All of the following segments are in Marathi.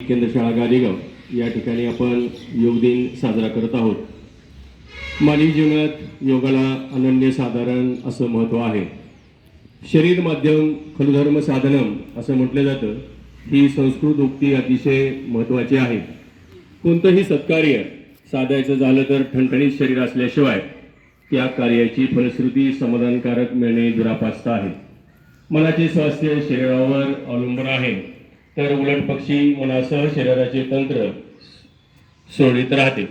केंद्रशाळा गादेगाव या ठिकाणी आपण योग दिन साजरा करत आहोत. मानवी जीवनात योगाला अनन्यसाधारण असं महत्त्व आहे. शरीर माध्यम खलु धर्म साधनम असं म्हटलं जातं. ही संस्कृत उक्ती अतिशय महत्त्वाची आहे. कोणतंही सत्कार्य साधायचं झालं तर ठणठणीत शरीर असल्याशिवाय त्या कार्याची फलश्रुती समाधानकारक मिळणे दुरापास्त आहे. मनाचे स्वास्थ्य शरीरावर अवलंबून आहे, तर उलट पक्षी मनासह शरीराचे तंत्र सुरळीत राहते.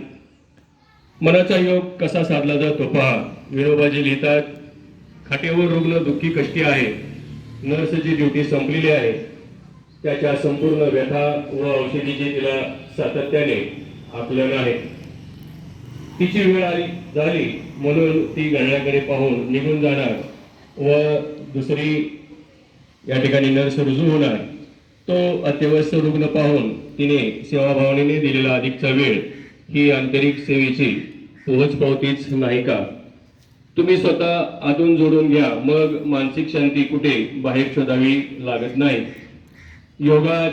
मनाचा योग कसा साधला जातो पहा. विनोबाजी लिहितात, खाटेवर रुग्ण दुःखी कष्टी आहे. नर्सची ड्युटी संपलेली आहे. त्याच्या संपूर्ण व्यथा व औषधीची तिला सातत्याने आकलन आहे. तिची वेळ आली झाली म्हणून ती गणनाकडे पाहून निघून जाणार व दुसरी या ठिकाणी नर्स रुजू होणार. तो अत्यवस्थ रुग्ण पाहून तिने सेवाभावनेने दिलेला अधिकचा वेळ ही आंतरिक सेवेची पोहोचपावतीच नाही का? तुम्ही स्वतः आतून जोडून घ्या, मग मानसिक शांती कुठे बाहेर शोधावी लागत नाही. योगात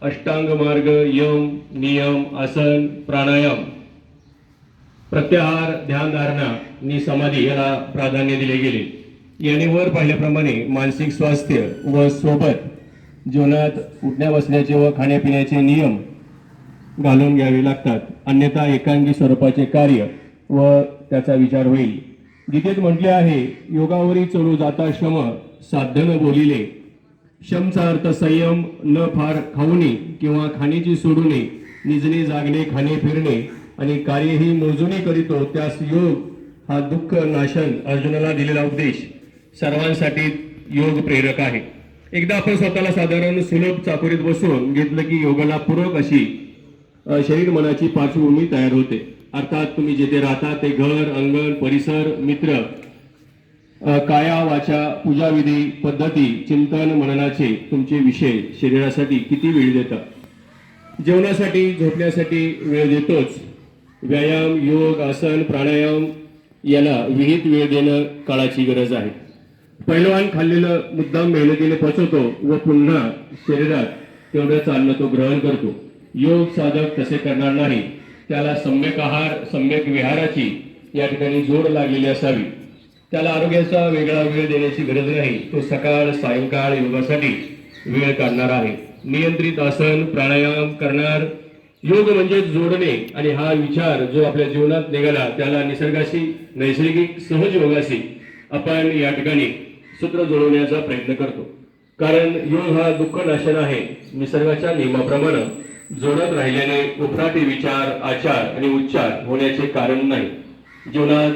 अष्टांग मार्ग, यम, नियम, आसन, प्राणायाम, प्रत्याहार, ध्यानधारणा नि समाधी याला प्राधान्य दिले गेले. याने वर पाहिल्याप्रमाणे मानसिक स्वास्थ्य व सोबत जीवनात उठण्या बसण्याचे व खाण्यापिण्याचे नियम घालून घ्यावे लागतात, अन्यथा एकांगी स्वरूपाचे कार्य व त्याचा विचार होईल. गीतेत म्हटले आहे, योगावरी चलू जाता श्रम साध्य न बोलिले. शमचा अर्थ संयम, न फार खाऊने किंवा खाण्याची सोडूने, निजणे जागणे खाणे फिरणे आणि कार्यही मोजूने करीतो त्यास योग हा दुःख नाशन अर्जुनाला दिलेला उपदेश सर्वांसाठी योग प्रेरक आहे. एकदा आपण स्वतःला साधारण सुलभ चाकोरीत बसून घेतलं की योगाला पूरक अशी शरीर मनाची पार्श्वभूमी तयार होते. अर्थात तुम्ही जिथे राहता ते घर, अंगण, परिसर, मित्र, काया वाचा, पूजाविधी, पद्धती, चिंतन मननाचे तुमचे विषय शरीरासाठी किती वेळ देता? जेवणासाठी, झोपण्यासाठी वेळ देतोच. व्यायाम, योग, आसन, प्राणायाम याला विहित वेळ देणं काळाची गरज आहे. पहिलवान खाल्लेलं मुद्दाम मेहनतीने पचवतो व पुन्हा शरीरात तेवढं चालणं तो ग्रहण करतो. योग साधक तसे करणार नाही. त्याला सम्यक आहार, सम्यक विहाराची या ठिकाणी जोड लागलेली असावी. त्याला आरोग्याचा वेगळा वेळ देण्याची गरज नाही. तो सकाळ सायंकाळ योगासाठी वेळ काढणार आहे. नियंत्रित आसन, प्राणायाम करणार. योग म्हणजे जोडणे, आणि हा विचार जो आपल्या जीवनात निघाला त्याला निसर्गाशी, नैसर्गिक सहज योगाशी आपण या ठिकाणी सूत्र जोडवण्याचा प्रयत्न करतो. कारण योग हा दुःख नाशन आहे. निसर्गाच्या नियमाप्रमाणे जोडत राहिल्याने उफराटी विचार, आचार आणि उच्चार होण्याचे कारण नाही. जीवनात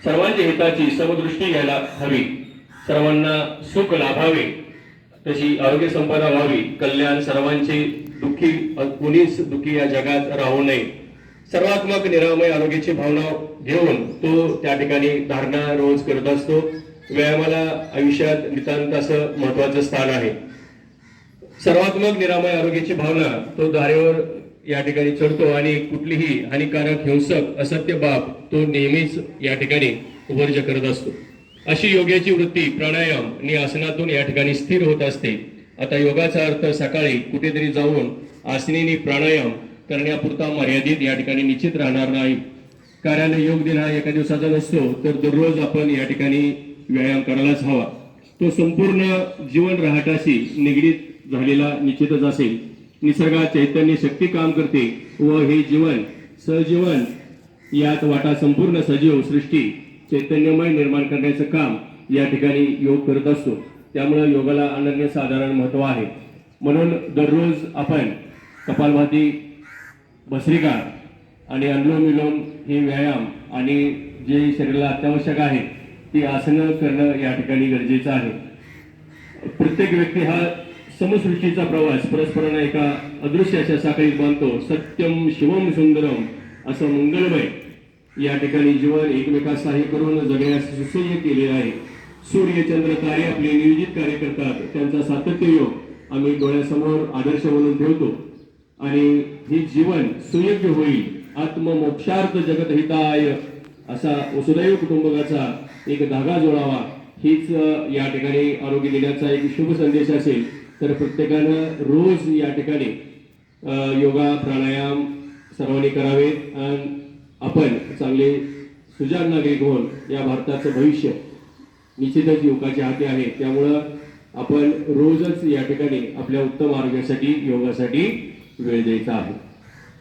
सर्वांच्या हिताची समदृष्टी घ्यायला हवी. सर्वांना सुख लाभावे तशी आरोग्य संपदा व्हावी. कल्याण सर्वांचे, दुःखी कुणीच दुःखी या जगात राहू नये. सर्वात्मक निरामय आरोग्याची भावना घेऊन तो त्या ठिकाणी धारणा रोज करत असतो. व्यायामाला आयुष्यात नितांत असं महत्वाचं स्थान आहे. सर्वात्मक निरामय आरोग्याची भावना तो धारेवर या ठिकाणी चढतो आणि कुठलीही हानिकारक, हिंसक, असत्य बाब तो नेहमीच या ठिकाणी वर्ज्य करत असतो. अशी योगाची वृत्ती प्राणायाम आणि आसनातून या ठिकाणी स्थिर होत असते. आता योगाचा अर्थ सकाळी कुठेतरी जाऊन आसनेनी प्राणायाम करण्यापुरता मर्यादित या ठिकाणी निश्चित राहणार नाही. कारण योग दिन हा एका दिवसाचा नसतो, तर दररोज आपण या ठिकाणी व्यायाम करायलाच हवा. तो संपूर्ण जीवन रहाटाशी निगडीत झालेला निश्चितच असेल. निसर्गात चैतन्य शक्ती काम करते व हे जीवन सहजीवन यात वाटा संपूर्ण सजीव सृष्टी चैतन्यमय निर्माण करण्याचं काम या ठिकाणी योग करत असतो. त्यामुळे योगाला अनन्यसाधारण महत्त्व आहे. म्हणून दररोज आपण कपालभाती, भस्त्रिका आणि अनुलोम विलोम हे व्यायाम आणि जे शरीराला अत्यावश्यक आहे ती आसनं करणं या ठिकाणी गरजेचं आहे. प्रत्येक व्यक्ती हा समसृष्टीचा प्रवास परस्परांना एका अदृश्य अशा साखळीत बांधतो. सत्यम शिवम सुंदरम असं मंगलमय या ठिकाणी जीवन एकमेकास सहाय्य करून जगण्यास सुसह्य केलेले आहे. सूर्य, चंद्र, तारे आपले नियोजित कार्य करतात. त्यांचा सातत्य योग आम्ही डोळ्यासमोर आदर्श म्हणून ठेवतो आणि हे जीवन सुयोग्य होईल. आत्ममोक्षार्थ जगत हिताय असा वसुदैव कुटुंबकाचा एक धागा जोडावा, हीच या ठिकाणी आरोग्य दिनाचा एक शुभ संदेश असेल. तर प्रत्येकानं रोज या ठिकाणी योगा प्राणायाम सर्वांनी करावेत आणि आपण चांगले सुजाण नागरिक होऊन या भारताचं भविष्य निश्चितच युवकाच्या हाती आहे. त्यामुळं आपण रोजच या ठिकाणी आपल्या उत्तम आरोग्यासाठी योगासाठी वेळ द्यायचा आहे.